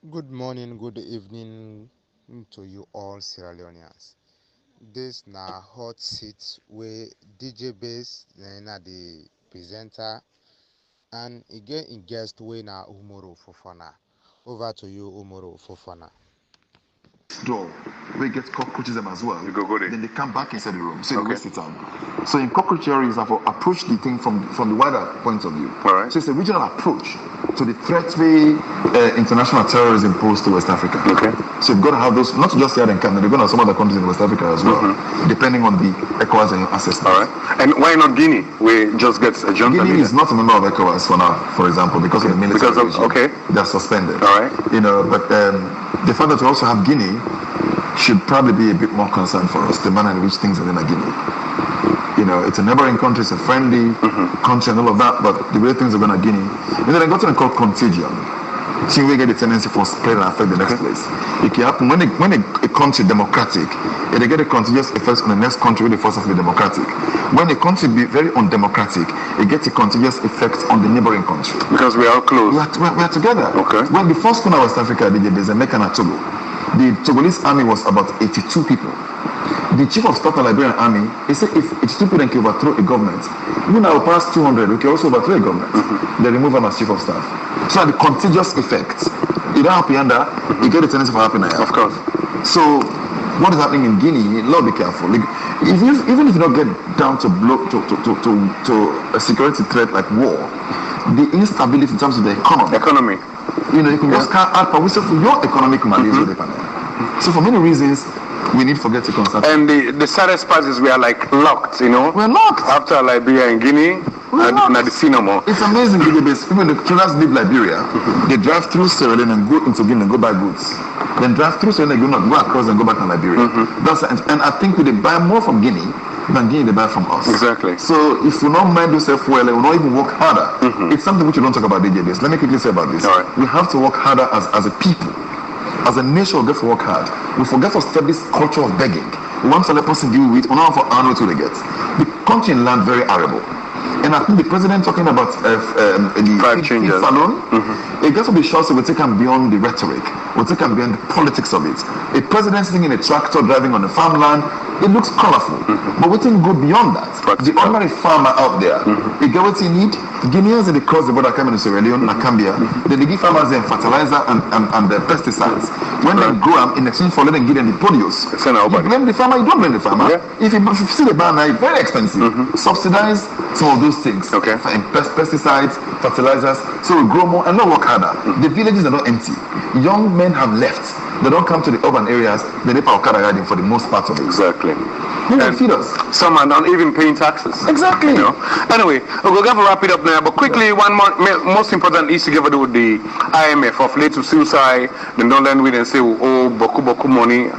Good morning, good evening to you all Sierra Leoneans. This na hot seat where DJ Bass na the presenter and again in guest way na Umoro Fofana. Over to you, Umoro Fofana. Door where it gets cockroaches them as well. You go there. Then they come back inside the room, so they Okay. waste the time. So in cockroach theory, is approach the thing from the wider point of view. All right. So it's a regional approach to the threat we international terrorism pose to West Africa. Okay. So you've got to have those, not just here in Canada, they're going to have some other countries in West Africa as well, depending on the ECOWAS and your access. All right. And why not Guinea? We just get a junta Guinea leader. is not a member of ECOWAS for now, for example, because of the military Because of- regime. okay. They're suspended. All right. But the fact that we also have Guinea should probably be a bit more concerned for us, the manner in which things are in Guinea. It's a neighboring country, it's a friendly country and all of that, but the way things are going to Guinea, they got something called contagion. So we get a tendency for spread and affect the next place. It can happen when a country is democratic, they get a contagious effect on the next country where they force us to be democratic. When a country be very undemocratic, it gets a contagious effect on the neighboring country. Because we are close. We are together. Okay. When the first corner of West Africa, there's a Mecca and Togo. The Togolese army was about 82 people. The chief of staff of the Liberian army, he said if 82 people can overthrow a government, even our past 200, we can also overthrow a government. They remove him as chief of staff. So the contagious effect, you don't happen under, you get a tendency for happening. Of course. So what is happening in Guinea, Lord be careful. Like, even if you don't get down to to a security threat like war, the instability in terms of the economy. You can just add power for your economic malaise with the panel. So for many reasons, we need to forget to consult. And the saddest part is we are like locked, We're locked. After Liberia and Guinea, and the sea no more. It's amazing, even the traders leave Liberia, they drive through Sierra Leone and go into Guinea and go buy goods. Then drive through Sierra Leone, go across and go back to Liberia. And I think they buy more from Guinea than Guinea they buy from us. Exactly. So if we don't mind ourselves well, we will not even work harder. It's something which we don't talk about DJs. Let me quickly say about this. All right. We have to work harder as a people. As a nation, we get to work hard. We forget to stop this culture of begging. We want to let person deal with, we don't for honor to they get. The country and land very arable. And I think the president talking about the Five changes. salon, it gets to be short, so we take them beyond the rhetoric. We take them beyond the politics of it. A president sitting in a tractor driving on a farmland, it looks colorful. But we think go beyond that. The ordinary farmer out there, you get what you need. Guineans they cross the border coming to Sierra Leone, Nakambia, then they give farmers them fertilizer and the pesticides. When they grow them, in exchange for letting give them the produce. You blame the farmer, you don't blame the farmer. Yeah. If you see the banner, it's very expensive. Subsidize some of those things. Okay. Pesticides, fertilizers, so we grow more and not work harder. The villages are not empty. Young men have left. They don't come to the urban areas. They need power riding for the most part of it. Exactly. And feed us. Some are not even paying taxes. Exactly. Anyway, we're going to wrap it up now. But quickly, one more most important issue together with the IMF of late to suicide. They don't learn with and say, oh, boku money.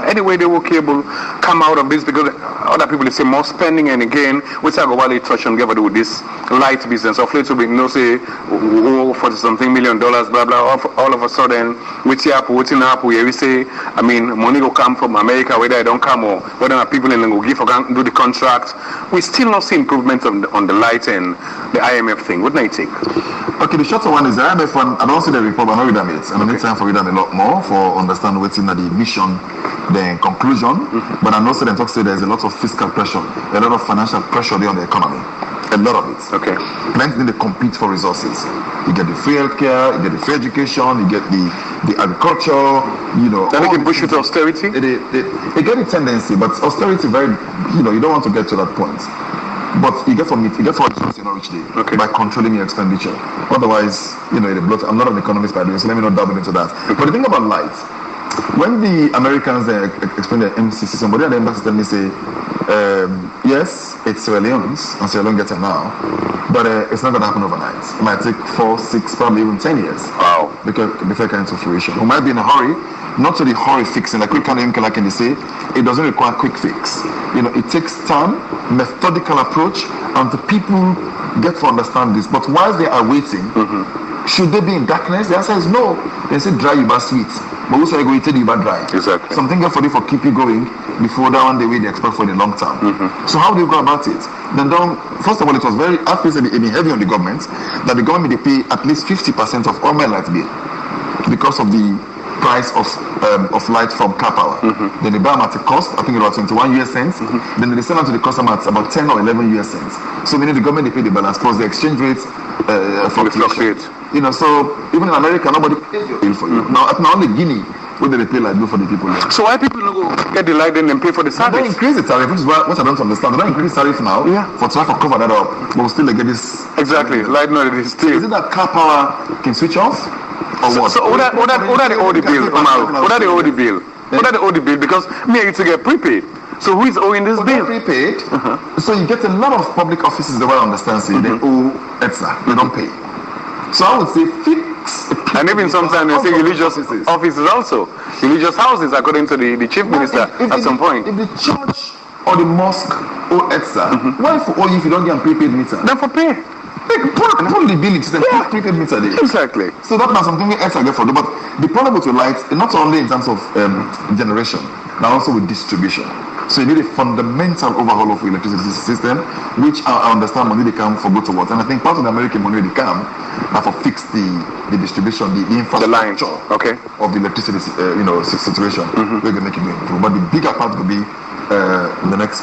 Anyway, they will able come out of this because other people they say more spending. And again, we talk about it touch on together with this light business of late to be say, oh, $40-something million, blah blah. All of a sudden, what's up? We say, money will come from America, whether it don't come or whether people in will give or do the contract. We still not see improvement on the light and the IMF thing. What do you think? Okay, the shorter one is the IMF one. I don't see the report, but I know read them it. And I need time for read them a lot more for understand what's in the mission, the conclusion. But I know them talk say there's a lot of fiscal pressure, a lot of financial pressure there on the economy. A lot of it. Okay. Plenty need to compete for resources. You get the free healthcare, you get the free education, you get the agriculture, Then they can push it to austerity? They get a tendency, but austerity very, you don't want to get to that point. But you get from resources each day by controlling your expenditure. Otherwise, it blows. I'm not an economist by the way, so let me not dabble into that. But the thing about light, when the Americans explain their MCC, somebody at the embassy tell me say, yes, it's Sierra Leone's, and Sierra Leone gets it now, but it's not going to happen overnight. It might take 4, 6, probably even 10 years. Wow. Before it comes to fruition. We might be in a hurry, not to the hurry fixing, like quick kind of like they say, it doesn't require quick fix. It takes time, methodical approach, and the people get to understand this. But while they are waiting, should they be in darkness? The answer is no. They say dry, you but sweet. But also I go eat it, you but dry. Exactly. Something for you for keep you going before that one the way they expect for the long term. So how do you go about it? Then first of all, it was very obvious and heavy on the government that the government they pay at least 50% of all my light bill. because of the price of light from car power. Then they buy them at a cost, I think about 21 US cents. Then they sell them to the customer at about 10 or 11 US cents. So meaning the government, they pay the balance plus the exchange rates fluctuate. You know, so even in America, nobody pays your bill for you. Now only Guinea, where they pay like bill for the people there. So why people go get the light and then pay for the service? They don't increase the tariff, which is what I don't understand. They don't increase tariff now for trying to cover that up, but we still get this. Exactly, light no, it is still. Is it that car power can switch off? Or what? So what are the OD bill, Omar? What are the OD bill? What are the OD bill? Because me, I used to get prepaid. So who is owing this bill? Prepaid. So you get a lot of public offices, the way I understand, say they owe ETSA, they don't pay. So I would say fix. And even sometimes they say religious offices also. Religious houses, according to the chief minister at some point. If the church or the mosque owe ETSA, why for owe you if you don't get a prepaid meter? Then for pay. Put the billing system, prepaid meter there. Exactly. So that's not something ETSA get for them. But the problem with your lights, not only in terms of generation, but also with distribution. So you need a fundamental overhaul of the electricity system, which I understand money they come for go towards. And I think part of the American money they come are for fix the distribution, the infrastructure of the electricity situation. We're going to make it improve. But the bigger part will be in the next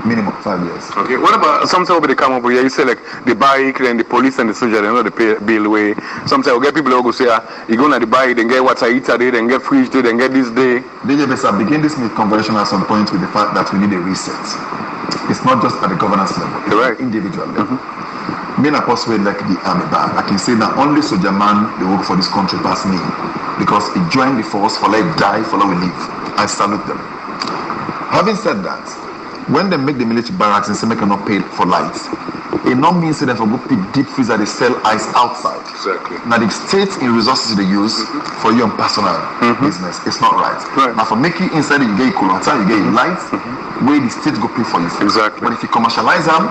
minimum 5 years. Okay. What about sometimes they come over here? You say like the bike and the police and the soldier, they know the pay bill way. Sometimes we get people who go say, you go to the bike, then get water heater day, then get fridge day, then get this day. DJ Besa begin this conversation at some point with the fact that we need a reset. It's not just at the governance level, it's at the individual level. Me and Apostle like the army bar. I can say that only soldier man they work for this country past me because he joined the force for like die, for like we live. I salute them. Having said that, when they make the military barracks and say make not pay for lights, it not means that for go pick deep freezer they sell ice outside. Exactly. Now the state in resources they use for your personal business, it's not right. Now for making inside you get cool water, you get lights, where the state go pay for you. Exactly. But if you commercialize them,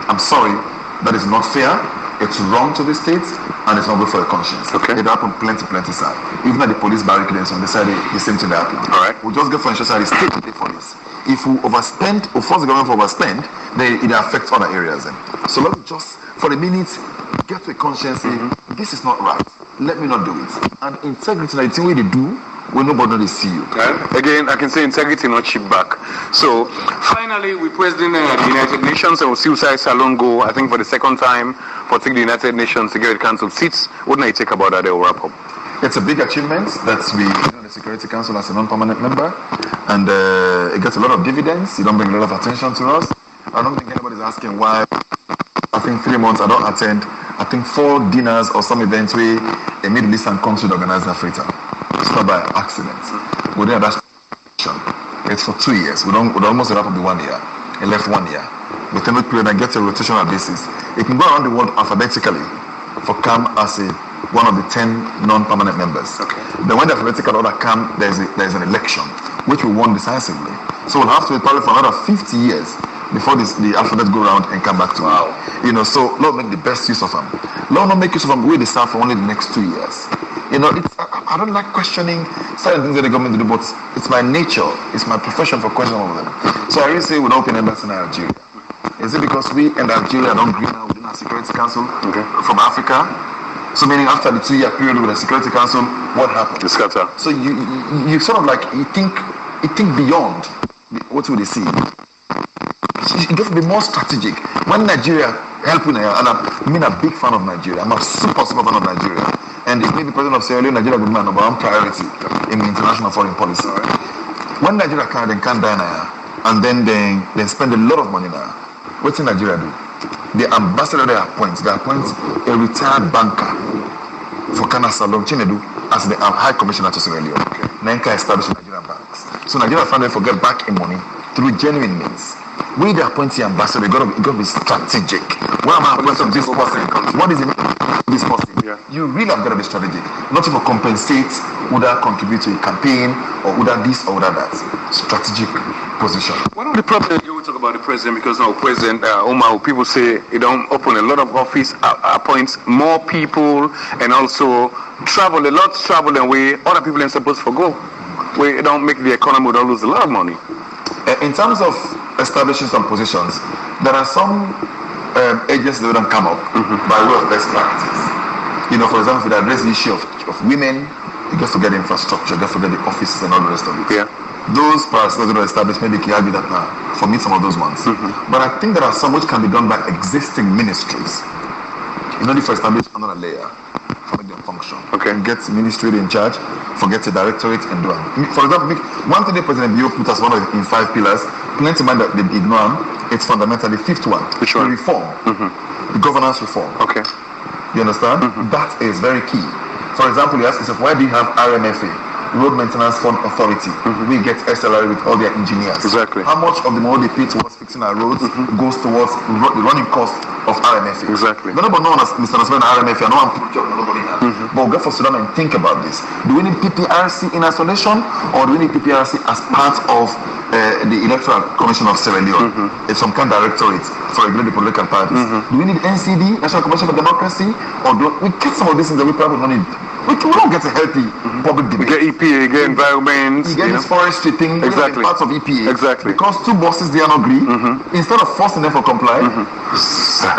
I'm sorry, that is not fair. It's wrong to the state and it's not good for your conscience. Okay. It happened plenty side. Even at the police barricades on the side, the same thing happened. All right. We just get for insurance, the state to pay for this. If we overspend or force the government to overspend, then it affects other areas. So let me just, for a minute, get to a conscience, say, this is not right. Let me not do it. And integrity, like the way they do, when nobody they see you. Again, I can say integrity, not cheap back. So, finally, we President of the United Nations and Suicide Salon go, I think for the second time, for taking the United Nations Security Council seats. What do you take about that? They will wrap up. It's a big achievement that we in the Security Council as a non-permanent member, and it gets a lot of dividends. It don't bring a lot of attention to us. I don't think anybody's asking why. I think 3 months I don't attend. I think 4 dinners or some events where a Middle Eastern country organized in Africa. It's not by accident. We didn't have that. It's for 2 years. We almost wrap up the 1 year. It left 1 year. We tend to play and get a rotational basis. It can go around the world alphabetically for CAM as one of the 10 non-permanent members. Then when the alphabetical order come, there's an election, which we won decisively. So we'll have to wait probably for another 50 years before the alphabet go around and come back to so Lord make the best use of them. Lord not make use of them where they serve for only the next 2 years. I don't like questioning certain things that the government do, but it's my nature, it's my profession for questioning all of them. So I really say we don't open embassy in Nigeria. Is it because we in Nigeria don't agree now within our Security Council from Africa? So meaning after the 2 year period with the Security Council, what happened? The scatter. So you sort of like you think beyond what will they see. You have to be more strategic. When Nigeria helping, and I'm a big fan of Nigeria. I'm a super fan of Nigeria. And if maybe President of Sierra Leone, Nigeria would be my number one priority in the international foreign policy. When Nigeria can die now, and then they spend a lot of money now, what in Nigeria do? The ambassador they appoint a retired banker for Kana Salom Chinedu as the High Commissioner to Sierra Leone. Nenka established Nigerian banks. So Nigeria finally forget back in money through genuine means. We the appointee ambassador, we got to be strategic. Why am I appointing this person? What is the name of this person? You really have got to be strategic. Not to compensate, would that contribute to a campaign, or would that this, or would that that. Strategic position. One of the problems we talk about the president, because now President Omar, people say he don't open a lot of office, appoints more people, and also travel and way other people ain't supposed to go. We don't make the economy, we don't lose a lot of money. In terms of establishing some positions, there are some agencies that don't come up by way of best practice. For example, if you address the issue of women, you get to get the infrastructure, you get to get the offices and all the rest of it. Yeah. Those parasites that are established, maybe you can argue that for me, some of those ones. But I think there are some which can be done by existing ministries. If you establish another layer, for make them function. Okay. And get ministry in charge, forget the directorate and do it. For example, one thing the President Bio put as one of in 5 pillars, plenty of mind that they ignore, it's fundamentally the 5th one. Which one? The reform. The governance reform. Okay. You understand? That is very key. For example, you ask yourself, why do you have RMFA, Road Maintenance Fund Authority? We get SLR with all their engineers. Exactly. How much of the money they pay towards fixing our roads goes towards the running cost of RMFA? Exactly. Nobody knows Mr. Nasman RMFA. I know I'm putting job nobody has. But we get for Sudan and think about this. Do we need PPRC in isolation, or do we need PPRC as part of the Electoral Commission of Sierra Leone? It's some kind of directorate for regulate the political parties. Do we need NCD, National Commission of Democracy, or do we get some of these things that we probably don't need? We don't get a healthy public debate. You get EPA, you get environment. You get this forestry thing. Exactly. Parts of EPA. Exactly. Because 2 bosses they don't agree. Instead of forcing them to comply, I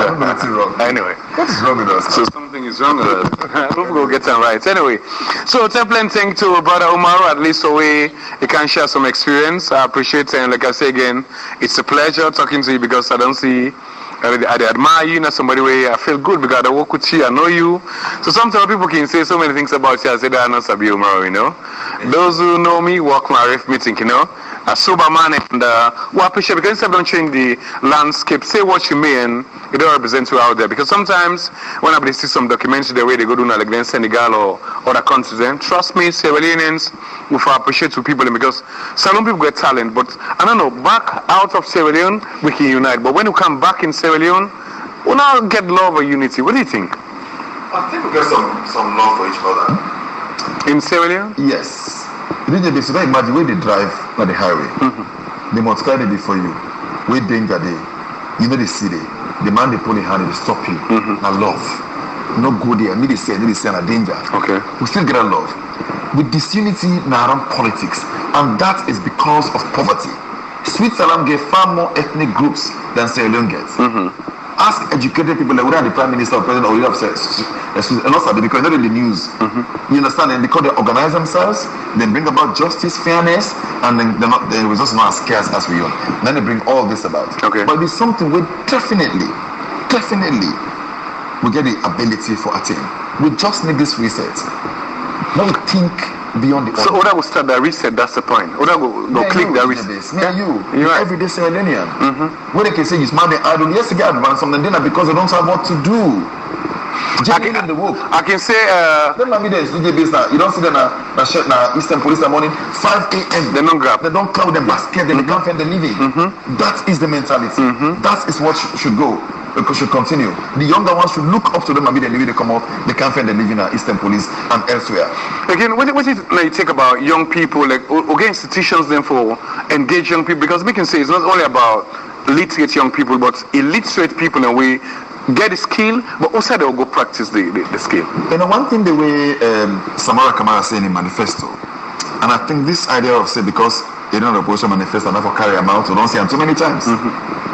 don't know what's wrong. Anyway. What is wrong with us? So something is wrong with us. I hope we'll get them right. Anyway, so template thing to Brother Umaru, at least so he can share some experience. I appreciate it, and like I say again, it's a pleasure talking to you, because I don't see, I admire you, not somebody where I feel good because I work with you, I know you. So sometimes people can say so many things about you, I say that I'm not Sabi Umaru, Those who know me walk my ref meeting, a sober man, and we appreciate, because instead of don't change the landscape, say what you mean, you don't represent you out there. Because sometimes when I see some documentaries the way they go to like then Senegal or other countries, then trust me, Sierra Leoneans will appreciate two people, because some people get talent, but I don't know, back out of Sierra Leone we can unite, but when you come back in Sierra Leone, we'll now get love or unity. What do you think? I think we get some love for each other. In Sierra Leone? Yes. DJ, so imagine when they drive on the highway, they multiply it before you. With danger day, they see the man they pull in hand, they stop you. I love. No good there. They say a danger. Okay. We still get a love. With disunity now around politics, and that is because of poverty. Switzerland gave far more ethnic groups than Sierra Leone gets. Ask educated people, like whether the Prime Minister or President or leader of because they're in the news. You understand? And because they organize themselves, they bring about justice, fairness, and then the results are not as scarce as we own. And then they bring all this about. Okay. But it's something we definitely we get the ability for attain. We just need this reset. Now we think beyond the so Oda will start that reset, that's the point. Oda go click that reset. You're right. Everyday Sierra Leonean. When they can say you smart the idol, yes, they get advanced from the dinner because they don't have what to do. I can say don't let me there, DJ base now. You don't see them now Eastern Police in the morning, 5 a.m. They don't grab. They don't cloud them basket, they can't find the living. That is the mentality. That is what should go. Should continue. The younger ones should look up to them and be the way they come out. They can't find the living at Eastern Police and elsewhere. Again, what is it you think about young people, like again institutions then for engage young people? Because we can say it's not only about literate young people, but illiterate people, and we get the skill, but also they'll go practice the skill. One thing the way Samara Kamara said in the manifesto, and I think this idea of say because they don't opposition manifesto and therefore carry them out, we don't see them too many times.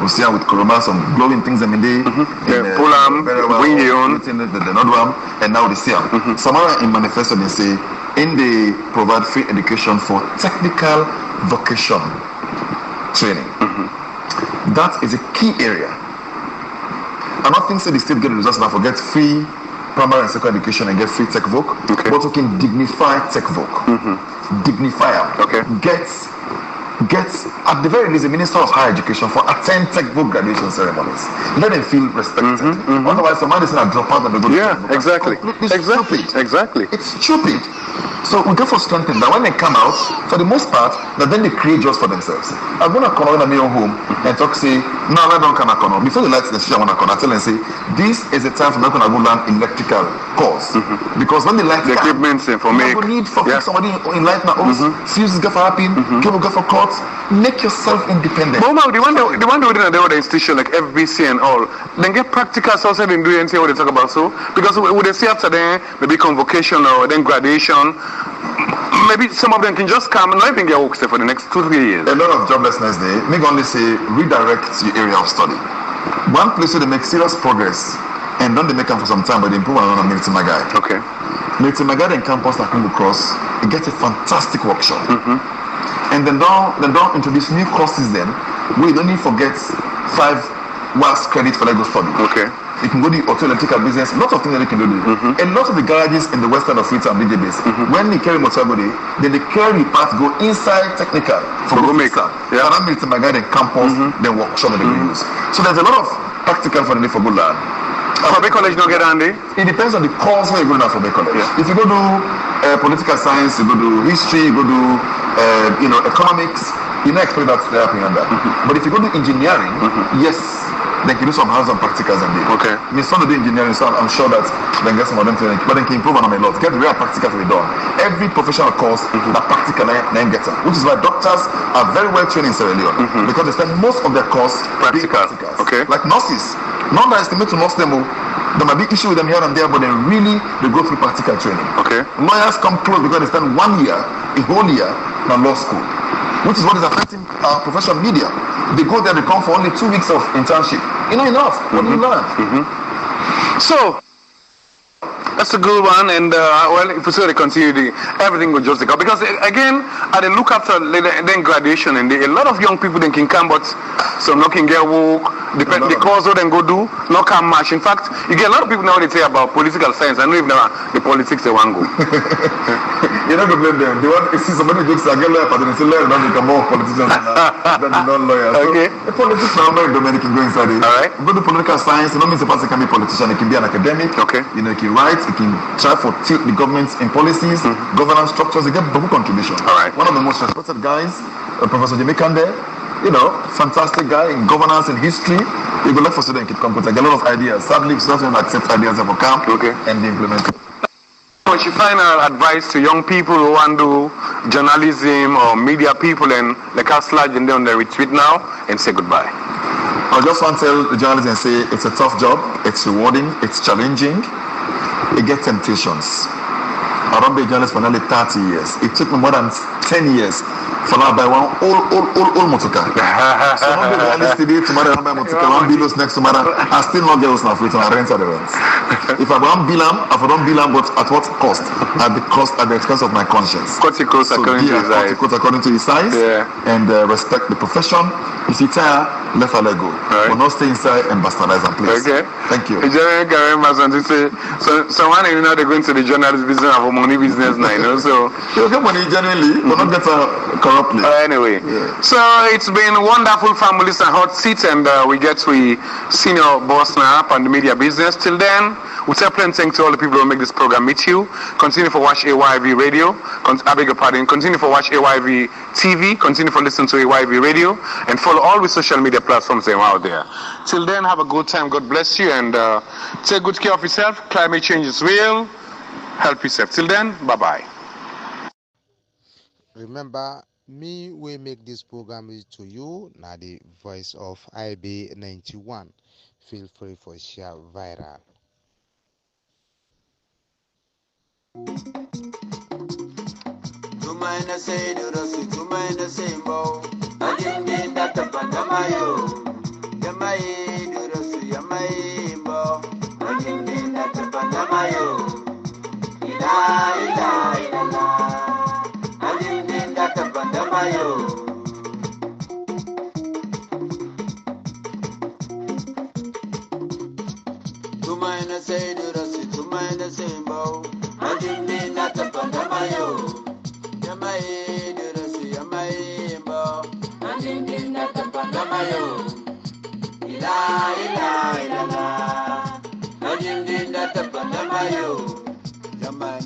We see them with Kuruma, some glowing things every day. Pulam, Wingion, the Nodwam, and now they see them. Samara in manifesto they say, they provide free education for technical vocation training. That is a key area. I'm not thinking they still get the results now for get free primary and secondary education and get free tech voc, but we can dignify tech voc. Dignify them. Get at the very least the Minister of Higher Education for attend tech voc graduation ceremonies. Let them feel respected. Otherwise, some man is going to drop out and they go to exactly. Exactly. It's stupid. So we go for strengthening that when they come out, for the most part, that then they create jobs for themselves. I'm going to come out in my own home and talk, say, no, I don't come out. Before the lights in the street, I want to come out and say, this is a time for me to go learn electrical course. Because when the lights the equipment for me, need for somebody in light now, fuses go for happen, cable go for cuts, make yourself independent. But the one within the other institution like FBC and all, then get practical also they do and say what they talk about. So because we see after then maybe convocation or then graduation, maybe some of them can just come and not even get work for the next 2-3 years. A lot of joblessness there. Make only say redirect your area of study. One place where they make serious progress and don't they make them for some time, but they improve on Milton Magai. Okay. Milton Magai and campus that come across, it gets a fantastic workshop. And then don't introduce new courses then. We don't need forget 5 wax credit for Lego study. Okay. You can go to the auto electrical business, lots of things that you can do. And lots of the garages in the western of Fleet and BJ base, when they carry motor body, then the carry part go inside technical for go make that. Yeah. And Milton Magai and campus, then workshop that they use. So there's a lot of practical for the for good lad. For Bay College, no get handy. It depends on the course where you go now for Bay College. Yeah. If you go to political science, you go to history, you go to economics, you not expect that to happen on that. But if you go to engineering, yes, they can do some hands-on practicals and day. Okay. My son do engineering, so I'm sure that they get some of them to, but they can improve on them a lot. Get real practical to be done. Every professional course, that practical then gets them. Which is why doctors are very well trained in Sierra Leone because they spend most of their course being practicals. Okay. Like nurses, not underestimate to nurse them. There might be issue with them here and there, but then really they go through practical training. Okay. Lawyers come close because they spend 1 year, a whole year, in law school, which is what is affecting our professional media. They go there, they come for only 2 weeks of internship. You know enough. What do you learn? So that's a good one, and well, if we sort of continue, everything will just go because again, at the look after then graduation, and a lot of young people then can come, but some not can get work. Depend the course they then go do, not can match. In fact, you get a lot of people now they say about political science. I know if now the politics they want go. You're not gonna blame them. They want to see somebody jokes that get lawyer, but then they say lawyer don't become more politicians than the non-lawyers. Okay. So, the politics now very Dominic can go inside it. All right. Go to political science. It don't mean the person can be a politician. It can be an academic. Okay. You know, he can write. He can try for the government in policies, governance structures. They get book contribution. All right. One of the most respected guys, Professor Jamaican there. You know, fantastic guy in governance and history. You go look for student keep computer. Get a lot of ideas. Sadly, students don't accept ideas for camp and they implement it. What's your final advice to young people who want to do journalism or media people and like how slide and on the retreat now and say goodbye? I just want to tell the journalists and say it's a tough job, it's rewarding, it's challenging, it gets temptations. I don't be a journalist for nearly 30 years. It took me more than 10 years for now buy one old motorcar. So not be a journalist today, tomorrow I buy a motorcar, one bills next tomorrow, I still not get us now for it and I rent at the rent. If I don't bill them, but at what cost? At the expense of my conscience. Cut your coat according to his size and respect the profession. If you tire, let her let go. Right. But not stay inside and bastardize them, please. Okay. Thank you. Someone you know they're going to the journalist business or money business now, you know, so you get money genuinely, but not get corruptly. Anyway, so it's been wonderful families and hot seats, and we get to senior boss now on the media business. Till then, we say plenty thanks to all the people who make this program meet you. Continue for watch AYV radio. I beg your pardon. Continue for watch AYV TV. Continue for listen to AYV radio, and follow all the social media platforms that are out there. Till then, have a good time. God bless you, and take good care of yourself. Climate change is real. Help yourself. Till then, bye bye. Remember, me we make this program to you. Now the voice of IB 91. Feel free for share viral. Tumaina say do rosi, tumaina say mo. Ajindi data pandamayo. Yamai do rosi, yamai mo. Ajindi data pandamayo. Ila ila ila la. Ajindi data pandamayo. Tumaina say do rosi, tumaina say mo. Ajindi data pandamayo. Yamai do rosi, yamai mo. Ajindi data pandamayo. Ila ila ila la. Ajindi data pandamayo. Yamai